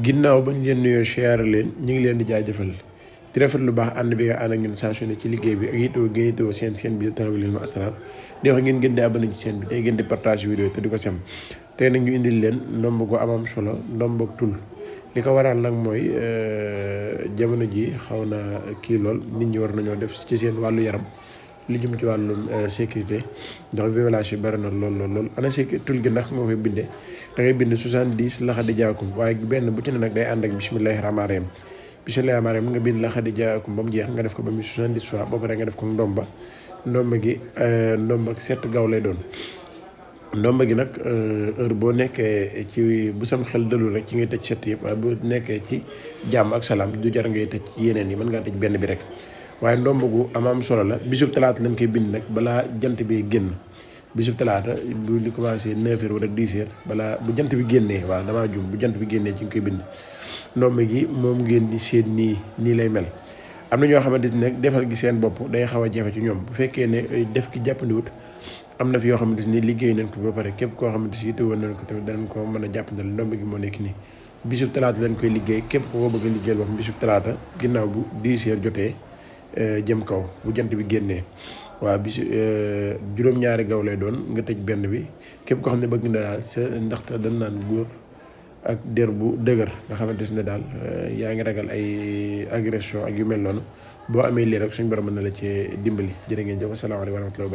ginnaaw bañ leen nuyoo siyaare leen ñu ngi leen di jaajëfal di rafet lu baax ànd bi nga ànd ak ñun saa su ne ci liggéey bi ak yittewoo seen bi Talabul Asrar di wax ngeen gën di abonné ci seen bi tey gën di partage vidéo te di ko sem tey nag ñu indil leen ndomb gu amam solo ndomb ak tul li ko waral nag mooy jamono ji xaw na kii lool nit ñi war nañoo def ci seen wàllu yaram li jëm ci wàllum sécurité ndax violence yi bari na lool ana sécurité tul gi ndax moo koy bindee da ngay bind 70 laxadi jaakum waaye benn bu ci ne nag day ànd ak bismillahi rahmaani rahim bismillahi rahmaani rahim nga bind laxadi jaakum ba mu jeex nga def ko ba mu 70 fois boo paree nga def ko ndomba gi ndomba ak 7 gaaw lay doon ndomba gi nag heure boo nekkee ci bu sam xel dalul rek ci ngay tëj 7 yëpp waaye bu nekkee ci jàmm ak salaam du jar ngay tëj yeneen yi mën ngaa tëj benn bi rek waaye ndomb gu am solo la bisub talaata lañ koy bind nag balaa jant bi génn bisub talaata bu li commencé 9h wala 10h balaa bu jant bi génnee waaw damaa jum bu jant bi génnee ci nga koy bind ndomb gi moom ngeen di seet nii lay mel. am na ñoo xamante ni nag defal gi seen bopp day xaw a jafe ci ñoom bu fekkee ne def ki jàppandiwut am na fi yoo xamante ni liggéey nañ ko ba pare képp koo xamante si te woon nañ ko tamit danañ ko mën a jàppandal ndomb gi moo nekk nii bisub talaata lañ koy liggéey képp koo bëgg a liggéeyal boppam bisub talaata ginnaaw bu 10h jotee jëm kaw bu jant bi génnee waaw bisu juróom-ñaari gaw lay doon nga tëj benn bi képp koo xam ne bëgg na daal sa ndaxte dañ naan góor ak der bu dëgër nga xamante ne daal yaa ngi ragal ay agression ak yu mel noonu boo amee lii rek suñu borom mën na la ci dimbali jërë ngeen jëf asalaamaaleykum wa rahmatulah.